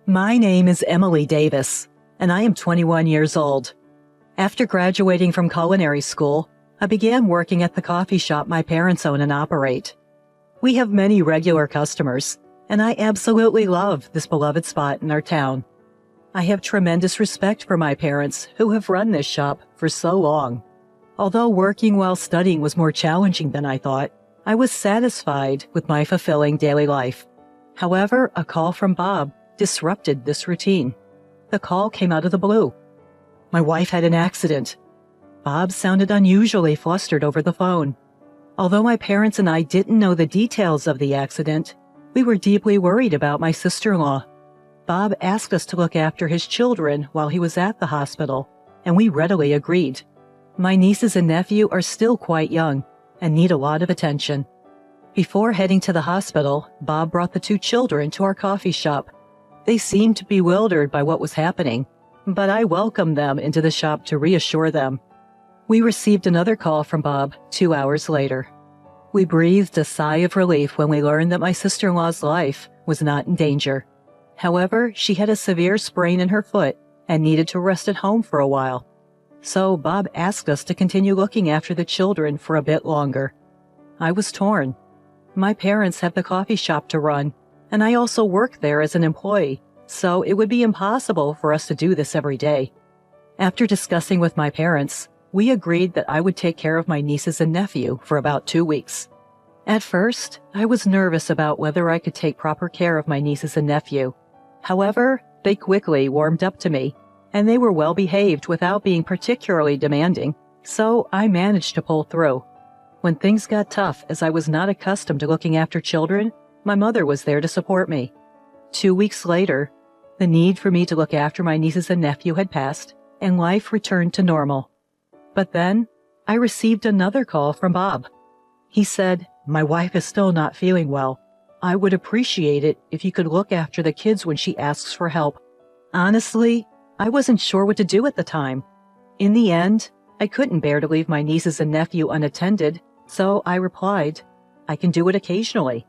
My name is Emily Davis, and I am 21 years old. After graduating from culinary school, I began working at the coffee shop my parents own and operate. We have many regular customers, and I absolutely love this beloved spot in our town. I have tremendous respect for my parents who have run this shop for so long. Although working while studying was more challenging than I thought, I was satisfied with my fulfilling daily life. However, a call from Bob disrupted this routine. The call came out of the blue. My wife had an accident. Bob sounded unusually flustered over the phone. Although my parents and I didn't know the details of the accident, we were deeply worried about my sister-in-law. Bob asked us to look after his children while he was at the hospital, and we readily agreed. My nieces and nephew are still quite young and need a lot of attention. Before heading to the hospital, Bob brought the two children to our coffee shop. They seemed bewildered by what was happening, but I welcomed them into the shop to reassure them. We received another call from Bob 2 hours later. We breathed a sigh of relief when we learned that my sister-in-law's life was not in danger. However, she had a severe sprain in her foot and needed to rest at home for a while. So Bob asked us to continue looking after the children for a bit longer. I was torn. My parents have the coffee shop to run, and I also work there as an employee, so it would be impossible for us to do this every day. After discussing with my parents, we agreed that I would take care of my nieces and nephew for about 2 weeks. At first, I was nervous about whether I could take proper care of my nieces and nephew. However, they quickly warmed up to me, and they were well behaved without being particularly demanding, so I managed to pull through. When things got tough, as I was not accustomed to looking after children, my mother was there to support me. 2 weeks later, the need for me to look after my nieces and nephew had passed, and life returned to normal. But then, I received another call from Bob. He said, "My wife is still not feeling well. I would appreciate it if you could look after the kids when she asks for help." Honestly, I wasn't sure what to do at the time. In the end, I couldn't bear to leave my nieces and nephew unattended, so I replied, "I can do it occasionally."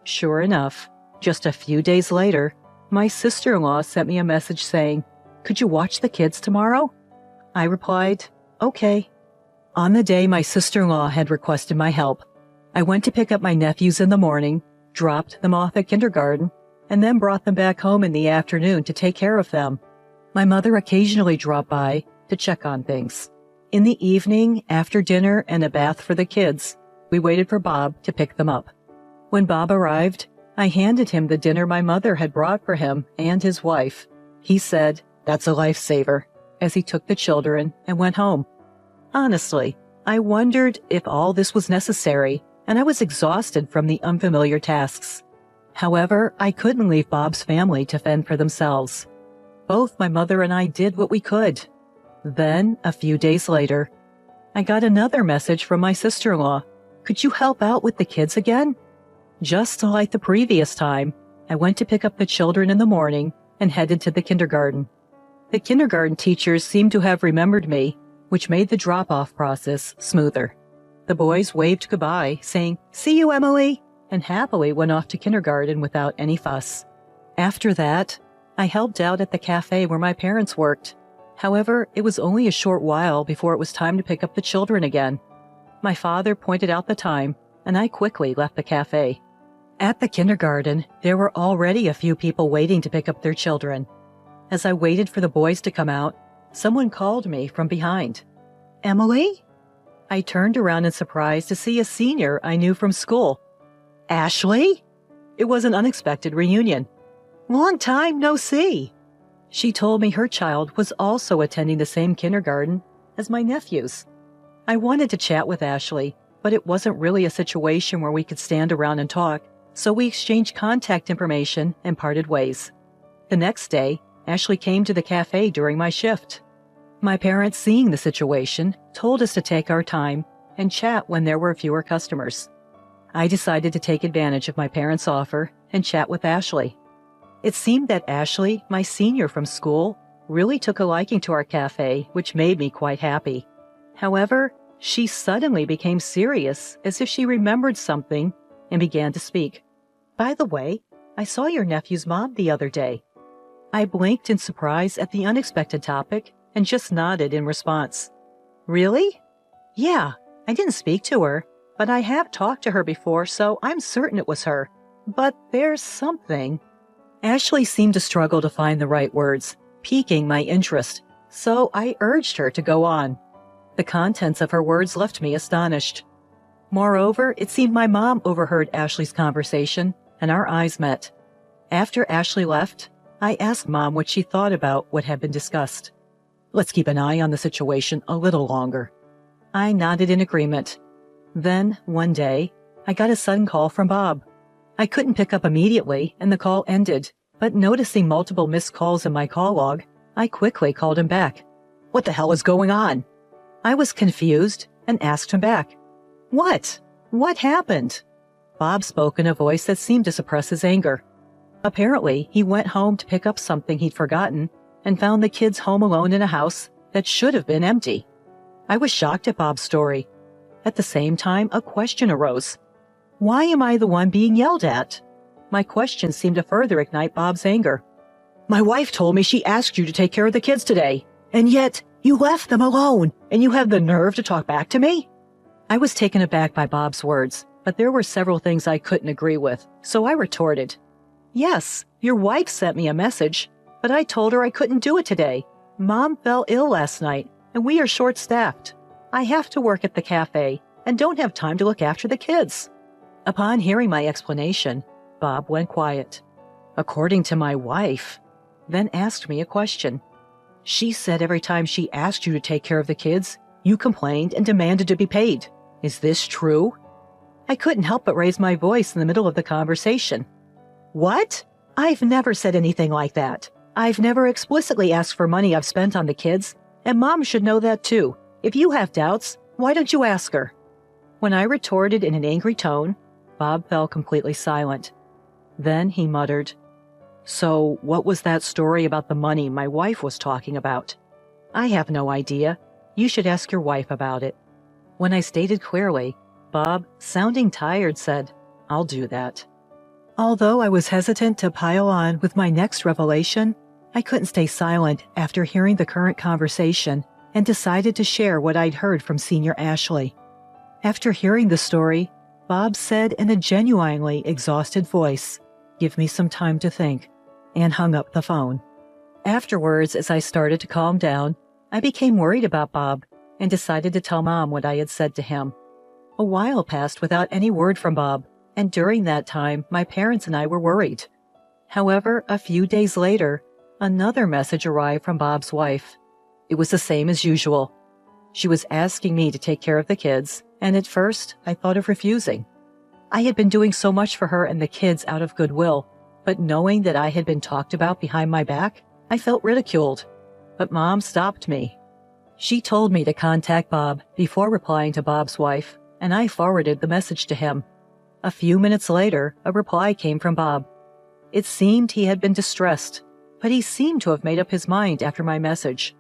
Sure enough, just a few days later, my sister-in-law sent me a message saying, "Could you watch the kids tomorrow?" I replied, "Okay." On the day my sister-in-law had requested my help, I went to pick up my nephews in the morning, dropped them off at kindergarten, and then brought them back home in the afternoon to take care of them. My mother occasionally dropped by to check on things. In the evening, after dinner and a bath for the kids, we waited for Bob to pick them up. When Bob arrived, I handed him the dinner my mother had brought for him and his wife. He said, "That's a lifesaver," as he took the children and went home. Honestly, I wondered if all this was necessary, and I was exhausted from the unfamiliar tasks. However, I couldn't leave Bob's family to fend for themselves. Both my mother and I did what we could. Then, a few days later, I got another message from my sister-in-law. "Could you help out with the kids again?" Just like the previous time, I went to pick up the children in the morning and headed to the kindergarten. The kindergarten teachers seemed to have remembered me, which made the drop-off process smoother. The boys waved goodbye, saying, "See you, Emily," and happily went off to kindergarten without any fuss. After that, I helped out at the cafe where my parents worked. However, it was only a short while before it was time to pick up the children again. My father pointed out the time, and I quickly left the cafe. At the kindergarten, there were already a few people waiting to pick up their children. As I waited for the boys to come out, someone called me from behind. "Emily?" I turned around in surprise to see a senior I knew from school. "Ashley?" It was an unexpected reunion. "Long time no see." She told me her child was also attending the same kindergarten as my nephews. I wanted to chat with Ashley, but it wasn't really a situation where we could stand around and talk, so we exchanged contact information and parted ways. The next day, Ashley came to the cafe during my shift. My parents, seeing the situation, told us to take our time and chat when there were fewer customers. I decided to take advantage of my parents' offer and chat with Ashley. It seemed that Ashley, my senior from school, really took a liking to our cafe, which made me quite happy. However, she suddenly became serious, as if she remembered something, and began to speak. "By the way, I saw your nephew's mom the other day." I blinked in surprise at the unexpected topic and just nodded in response. Really? Yeah, I didn't speak to her, but I have talked to her before, so I'm certain it was her. But there's something. Ashley seemed to struggle to find the right words, piquing my interest, so I urged her to go on. The contents of her words left me astonished. Moreover, it seemed my mom overheard Ashley's conversation, and our eyes met. After Ashley left, I asked Mom what she thought about what had been discussed. Let's keep an eye on the situation a little longer. I nodded in agreement. Then, one day, I got a sudden call from Bob. I couldn't pick up immediately, and the call ended, but noticing multiple missed calls in my call log, I quickly called him back. What the hell is going on? I was confused and asked him back. What? What happened? Bob spoke in a voice that seemed to suppress his anger. Apparently, he went home to pick up something he'd forgotten and found the kids home alone in a house that should have been empty. I was shocked at Bob's story. At the same time, a question arose. Why am I the one being yelled at? My question seemed to further ignite Bob's anger. My wife told me she asked you to take care of the kids today, and yet you left them alone, and you have the nerve to talk back to me? I was taken aback by Bob's words, but there were several things I couldn't agree with, so I retorted. Yes, your wife sent me a message, but I told her I couldn't do it today. Mom fell ill last night, and we are short-staffed. I have to work at the cafe and don't have time to look after the kids. Upon hearing my explanation, Bob went quiet. According to my wife, then asked me a question. She said every time she asked you to take care of the kids, you complained and demanded to be paid. Is this true? I couldn't help but raise my voice in the middle of the conversation. What? I've never said anything like that. I've never explicitly asked for money I've spent on the kids, and Mom should know that too. If you have doubts, why don't you ask her? When I retorted in an angry tone, Bob fell completely silent. Then he muttered, So, what was that story about the money my wife was talking about? I have no idea. You should ask your wife about it. When I stated clearly, Bob, sounding tired, said, I'll do that. Although I was hesitant to pile on with my next revelation, I couldn't stay silent after hearing the current conversation and decided to share what I'd heard from Senior Ashley. After hearing the story, Bob said in a genuinely exhausted voice, Give me some time to think, and hung up the phone. Afterwards, as I started to calm down, I became worried about Bob and decided to tell Mom what I had said to him. A while passed without any word from Bob, and during that time, my parents and I were worried. However, a few days later, another message arrived from Bob's wife. It was the same as usual. She was asking me to take care of the kids, and at first, I thought of refusing. I had been doing so much for her and the kids out of goodwill, but knowing that I had been talked about behind my back, I felt ridiculed. But Mom stopped me. She told me to contact Bob before replying to Bob's wife, and I forwarded the message to him. A few minutes later, a reply came from Bob. It seemed he had been distressed, but he seemed to have made up his mind after my message.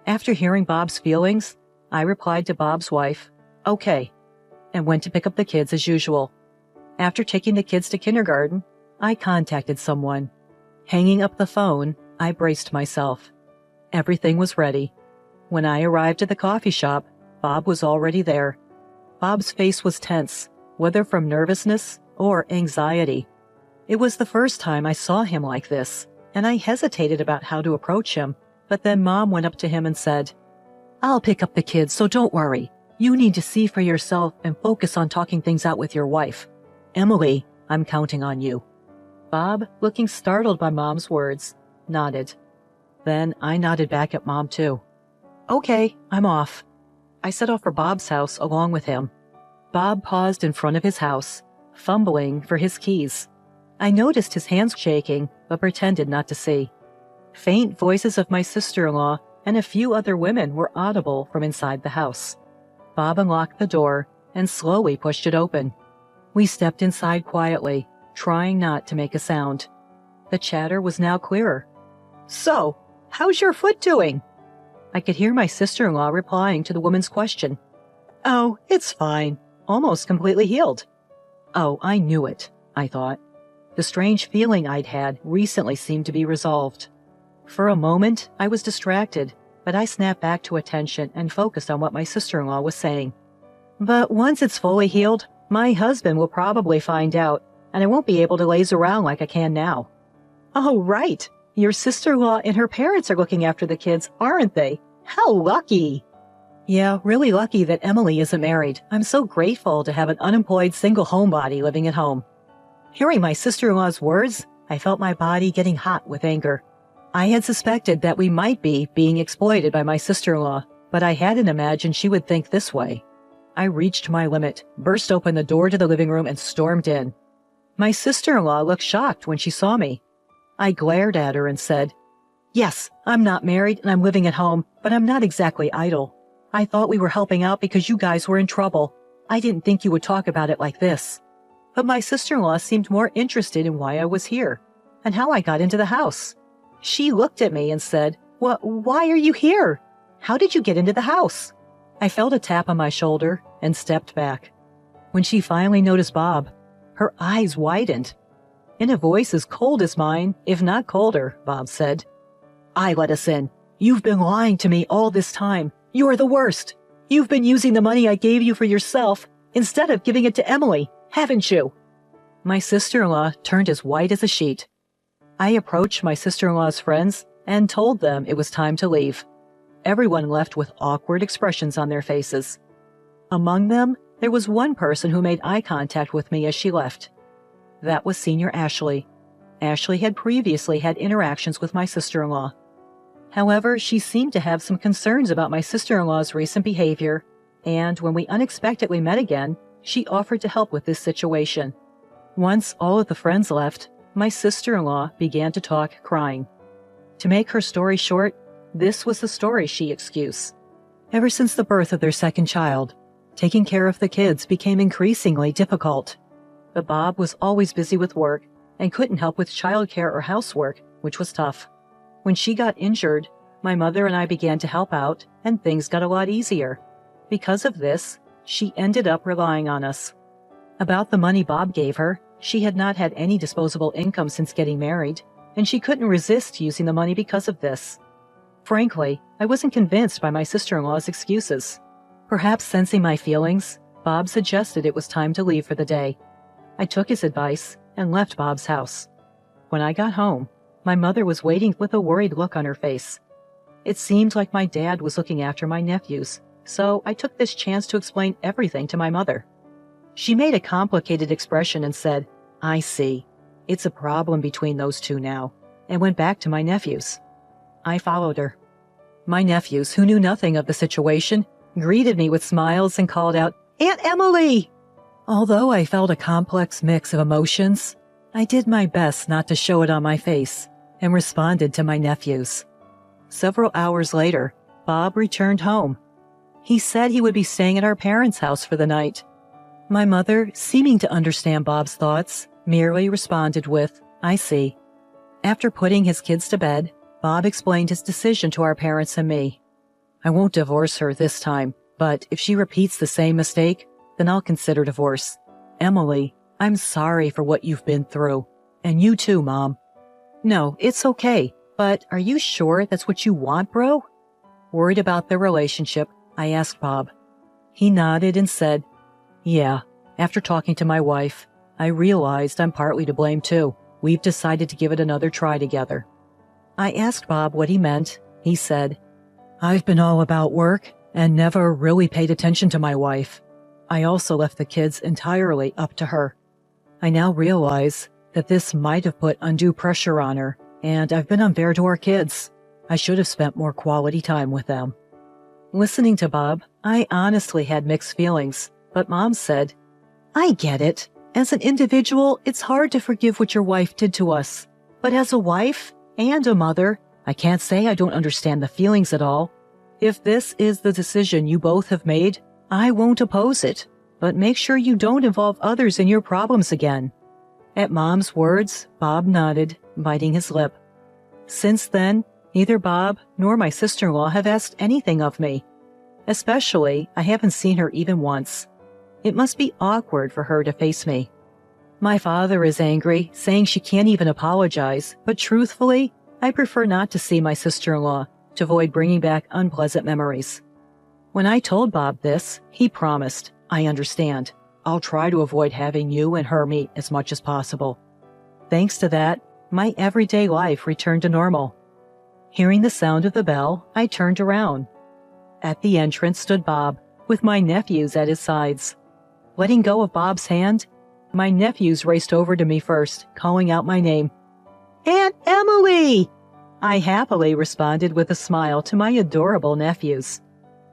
After hearing Bob's feelings, I replied to Bob's wife, Okay, and went to pick up the kids as usual. After taking the kids to kindergarten, I contacted someone. Hanging up the phone, I braced myself. Everything was ready. When I arrived at the coffee shop, Bob was already there. Bob's face was tense, whether from nervousness or anxiety. It was the first time I saw him like this, and I hesitated about how to approach him, but then Mom went up to him and said, I'll pick up the kids, so don't worry. You need to see for yourself and focus on talking things out with your wife. Emily, I'm counting on you. Bob, looking startled by Mom's words, nodded. Then I nodded back at Mom too. Okay, I'm off. I set off for Bob's house along with him. Bob paused in front of his house, fumbling for his keys. I noticed his hands shaking, but pretended not to see. Faint voices of my sister-in-law and a few other women were audible from inside the house. Bob unlocked the door and slowly pushed it open. We stepped inside quietly, trying not to make a sound. The chatter was now clearer. So, how's your foot doing? I could hear my sister-in-law replying to the woman's question. Oh, it's fine. Almost completely healed. Oh, I knew it, I thought. The strange feeling I'd had recently seemed to be resolved. For a moment, I was distracted, but I snapped back to attention and focused on what my sister-in-law was saying. But once it's fully healed, my husband will probably find out, and I won't be able to laze around like I can now. Oh, right. Your sister-in-law and her parents are looking after the kids, aren't they? How lucky! Yeah, really lucky that Emily isn't married. I'm so grateful to have an unemployed single homebody living at home. Hearing my sister-in-law's words, I felt my body getting hot with anger. I had suspected that we might be being exploited by my sister-in-law, but I hadn't imagined she would think this way. I reached my limit, burst open the door to the living room, and stormed in. My sister-in-law looked shocked when she saw me. I glared at her and said, "Yes, I'm not married and I'm living at home, but I'm not exactly idle. I thought we were helping out because you guys were in trouble. I didn't think you would talk about it like this." But my sister-in-law seemed more interested in why I was here and how I got into the house. She looked at me and said, Why are you here? How did you get into the house?" I felt a tap on my shoulder and stepped back. When she finally noticed Bob, her eyes widened. In a voice as cold as mine, if not colder, Bob said, "I let us in. You've been lying to me all this time. You're the worst. You've been using the money I gave you for yourself instead of giving it to Emily, haven't you?" My sister-in-law turned as white as a sheet. I approached my sister-in-law's friends and told them it was time to leave. Everyone left with awkward expressions on their faces. Among them, there was one person who made eye contact with me as she left. That was Senior Ashley. Ashley had previously had interactions with my sister-in-law. However, she seemed to have some concerns about my sister-in-law's recent behavior, and when we unexpectedly met again, she offered to help with this situation. Once all of the friends left, my sister-in-law began to talk, crying. To make her story short, this was the story she excused. Ever since the birth of their second child, taking care of the kids became increasingly difficult. But Bob was always busy with work and couldn't help with childcare or housework, which was tough. When she got injured, my mother and I began to help out, and things got a lot easier. Because of this, she ended up relying on us. About the money Bob gave her, she had not had any disposable income since getting married, and she couldn't resist using the money because of this. Frankly, I wasn't convinced by my sister-in-law's excuses. Perhaps sensing my feelings, Bob suggested it was time to leave for the day. I took his advice and left Bob's house. When I got home, my mother was waiting with a worried look on her face. It seemed like my dad was looking after my nephews, so I took this chance to explain everything to my mother. She made a complicated expression and said, "I see. It's a problem between those two now," and went back to my nephews. I followed her. My nephews, who knew nothing of the situation, greeted me with smiles and called out, "Aunt Emily!" Although I felt a complex mix of emotions, I did my best not to show it on my face and responded to my nephews. Several hours later, Bob returned home. He said he would be staying at our parents' house for the night. My mother, seeming to understand Bob's thoughts, merely responded with, "I see." After putting his kids to bed, Bob explained his decision to our parents and me. "I won't divorce her this time, but if she repeats the same mistake, then I'll consider divorce. Emily, I'm sorry for what you've been through. And you too, Mom." "No, it's okay, but are you sure that's what you want, bro?" Worried about their relationship, I asked Bob. He nodded and said, "Yeah, after talking to my wife, I realized I'm partly to blame too. We've decided to give it another try together." I asked Bob what he meant. He said, "I've been all about work and never really paid attention to my wife. I also left the kids entirely up to her. I now realize that this might have put undue pressure on her, and I've been unfair to our kids. I should have spent more quality time with them." Listening to Bob, I honestly had mixed feelings, but Mom said, "I get it. As an individual, it's hard to forgive what your wife did to us. But as a wife and a mother, I can't say I don't understand the feelings at all. If this is the decision you both have made, I won't oppose it, but make sure you don't involve others in your problems again." At Mom's words, Bob nodded, biting his lip. Since then, neither Bob nor my sister-in-law have asked anything of me. Especially, I haven't seen her even once. It must be awkward for her to face me. My father is angry, saying she can't even apologize, but truthfully, I prefer not to see my sister-in-law to avoid bringing back unpleasant memories. When I told Bob this, he promised, "I understand. I'll try to avoid having you and her meet as much as possible." Thanks to that, my everyday life returned to normal. Hearing the sound of the bell, I turned around. At the entrance stood Bob, with my nephews at his sides. Letting go of Bob's hand, my nephews raced over to me first, calling out my name. "Aunt Emily!" I happily responded with a smile to my adorable nephews.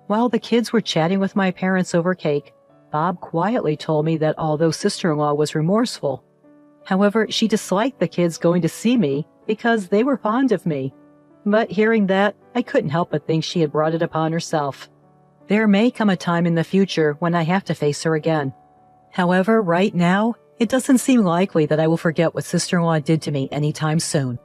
While the kids were chatting with my parents over cake, Bob quietly told me that although sister-in-law was remorseful, however, she disliked the kids going to see me because they were fond of me. But hearing that, I couldn't help but think she had brought it upon herself. There may come a time in the future when I have to face her again. However, right now, it doesn't seem likely that I will forget what sister-in-law did to me anytime soon.